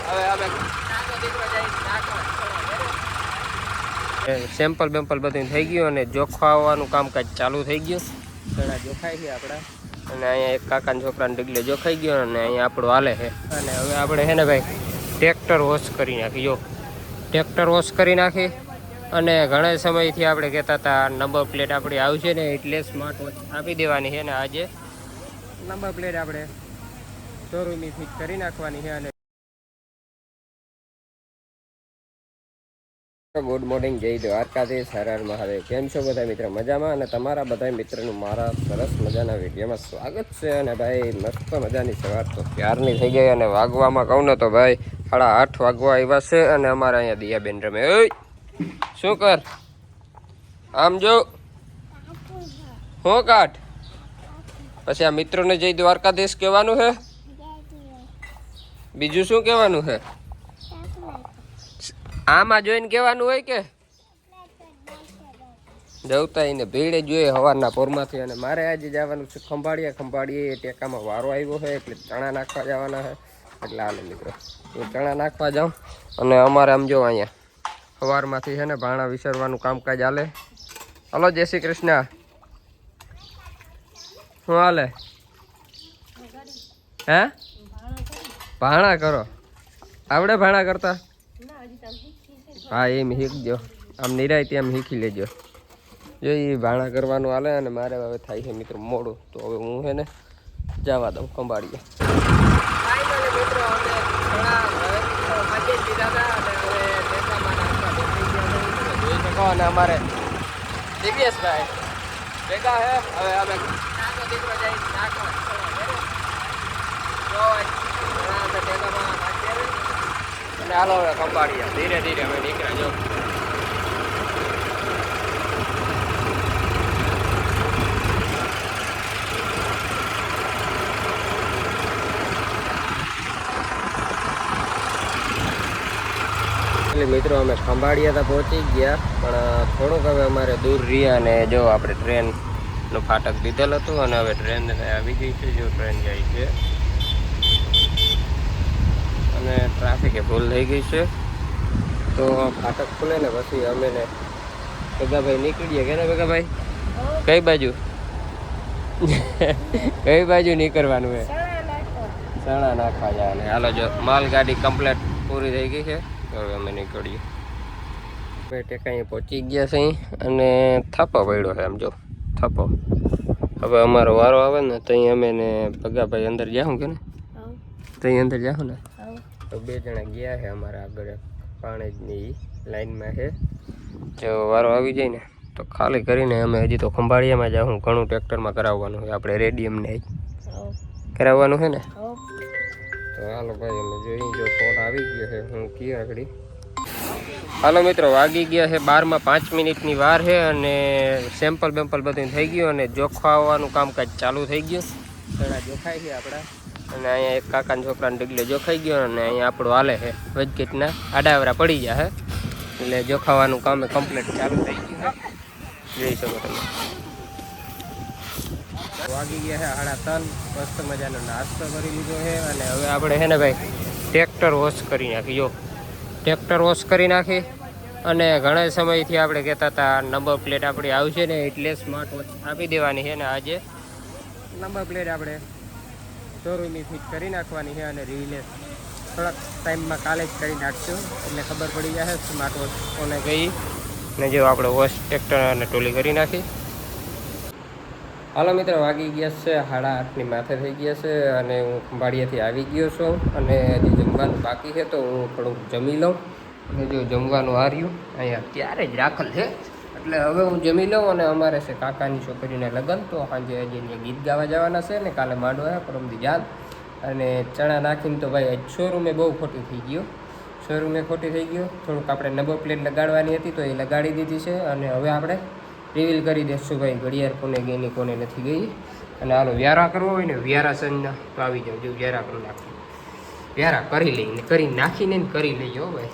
હવે અમે સેમ્પલ બેમ્પલ બધું થઈ ગયું અને જોખાવાનું કામકાજ ચાલુ થઈ ગયું. ચણા જોખાય છે આપણા અને અહીંયા એક કાકાના છોકરાને ડીગલે જોખાઈ ગયો અને અહીંયા આપણું હાલે છે. અને હવે આપણે છે ને ભાઈ ટ્રેક્ટર વોશ કરી નાખી. જો ટ્રેક્ટર વોશ કરી નાખી અને ઘણા સમયથી આપણે કહેતા હતા નંબર પ્લેટ આપણી આવશે ને એટલે સ્માર્ટ વોચ આપી દેવાની છે. ને આજે નંબર પ્લેટ આપણે શોરૂમની ફિટ કરી નાખવાની છે. અને ગુડ મોર્નિંગ, જય દ્વારકાધીશ, હર હર મહાદેવ. કેમ છો બધા મિત્ર? મજામાં? અને તમારા બધા મિત્રોનું મારા સરસ મજાના વિડીયોમાં સ્વાગત છે. અને ભાઈ મસ્ત મજાની સવાર તો ક્યારની થઈ ગઈ અને વાગવામાં કહું ને તો ભાઈ 8:30 વાગવા આવ્યા છે. અને અમારે અહીંયા દિયાબેન રમે. ઓય શું કર આમ જો હું કાઢ પછી આ મિત્રોને જય દ્વારકાધીશ કહેવાનું છે. બીજું શું કહેવાનું છે? આમાં જોઈને કહેવાનું હોય કે જવતા એને ભીડે જોઈએ સવારના પોરમાંથી. અને મારે આજે જવાનું છે ખંભાળીએ ટેકામાં વારો આવ્યો છે એટલે ચણા નાખવા જવાના છે. એટલે હાલે મિત્રો હું ચણા નાખવા જાઉં. અને અમારે આમ જો અહીંયા સવારમાંથી છે ને ભાણા વિસરવાનું કામકાજ હાલે. હલો જય શ્રી કૃષ્ણ. શું હાલે? હે ભાણા કરો? આવડે ભાણા કરતા? હા એમ શીખજો, આમ નિરાયતી આમ શીખી લેજો. જો એ ભાણા કરવાનું હાલે. અને મારે હવે થાય છે મિત્રો મોડું, તો હવે હું છે ને જવા દઉં ખંભાળીએ. અને અમારે દિવ્યેશભાઈ ભેગા હે. હવે અમે દીકરો જાય અને હાલો હવે ખંભાળીએ ધીરે ધીરે અમે નીકળ્યા. જો એટલે મિત્રો અમે ખંભાળિયા તો પહોંચી ગયા, પણ થોડુંક હવે અમારે દૂર રહ્યા. અને જો આપણે ટ્રેનનું ફાટક દીધેલ હતું અને હવે ટ્રેન આવી ગઈ છે. જો ટ્રેન જાય છે અને ટ્રાફિકે ફૂલ થઈ ગઈ છે. તો ફાટક ખુલે ને પછી અમે ને ભેગાભાઈ નીકળીએ કે ને ભેગાભાઈ? કઈ બાજુ કઈ બાજુ નીકળવાનું છે? ચણા નાખવા જવાને. હાલો જો માલગાડી કમ્પ્લેટ પૂરી થઈ ગઈ છે. હવે અમે નીકળીએ. ટેકાએ પહોંચી ગયા છે અને થાપો પડ્યો છે. આમ જો થાપો. હવે અમારો વારો આવે ને તો અહીં અમે ને ભગાભાઈ અંદર જાઉં કે ને તો અહીં અંદર જાઉં ને તો 2 જણા ગયા છે અમારા આગળ પાણીની લાઈનમાં છે. જો વારો આવી જાય ને તો ખાલી કરીને અમે હજી તો ખંભાળિયામાં જાઉં. ઘણું ટ્રેક્ટરમાં કરાવવાનું છે આપણે રેડિયમને કરાવવાનું છે ને. તો હાલો ભાઈ અમે જોઈએ. જો ફોન આવી ગયો છે હું કીએ આગળ. હાલો મિત્રો વાગી ગયા છે 12:05 વાર છે. અને સેમ્પલ બેમ્પલ બધું થઈ ગયું અને જોખાવાનું કામકાજ ચાલુ થઈ ગયું. ચણા જોખાય છે આપણા. અને અહીંયા એક કાકાના છોકરાને ડીગલે જોખાઈ ગયો અને અહીંયા આપણું હાલે છે. વચગેટના આડાવરા પડી ગયા છે એટલે જોખાવાનું કામ કમ્પ્લીટ ચાલુ થઈ ગયું છે. જોઈ શકો તમે. વાગી ગયા છે 3:30. મસ્ત મજાનો નાસ્તો કરી લીધો છે. અને હવે આપણે છે ને ભાઈ ટ્રેક્ટર વોશ કરી નાખી. જો ટ્રેક્ટર વોશ કરી નાખી. અને ઘણા સમયથી આપણે કહેતા હતા નંબર પ્લેટ આપણી આવશે ને એટલે સ્માર્ટ વોચ આપી દેવાની છે. ને આજે નંબર પ્લેટ આપણે શોરૂમની ફિટ કરી નાખવાની છે. અને રિલે થોડાક ટાઈમમાં કાલે જ કરી નાખશું એટલે ખબર પડી જશે સ્માર્ટ વોચ કોને ગઈ. ને જો આપણે વોશ ટ્રેક્ટર અને ટોલી કરી નાખી. હાલો મિત્રો વાગી ગયા છે 8:30 માથે થઈ ગયા છે. અને હું ખંભાળિયાથી આવી ગયો છું અને હજી જમવાનું બાકી છે તો હું થોડુંક જમી લઉં. અને જો જમવાનું હાર્યું અહીંયા ત્યારે જ રાખેલ છે એટલે હવે હું જમી લઉં. અને અમારે છે કાકાની છોકરીને લગ્ન, તો સાંજે હજી અહીંયા ગીત ગાવા જવાના છે ને કાલે માંડવા પરમદી જાત. અને ચણા નાખીને તો ભાઈ શોરૂમે બહુ ખોટી થઈ ગયો. શોરૂમે ખોટી થઈ ગયો. થોડુંક આપણે નંબર પ્લેટ લગાડવાની હતી તો એ લગાડી દીધી છે. અને હવે આપણે રિવીલ કરી દઈશું ભાઈ ઘડિયાળ કોને ગઈ ને કોને નથી ગઈ. અને હાલો વ્યારા કરવો હોય ને વ્યારા સંજના તો આવી જાવ. જો વ્યારા કરી નાખી, વ્યારા કરી લઈને કરી નાખીને કરી લઈએ હો ભાઈ.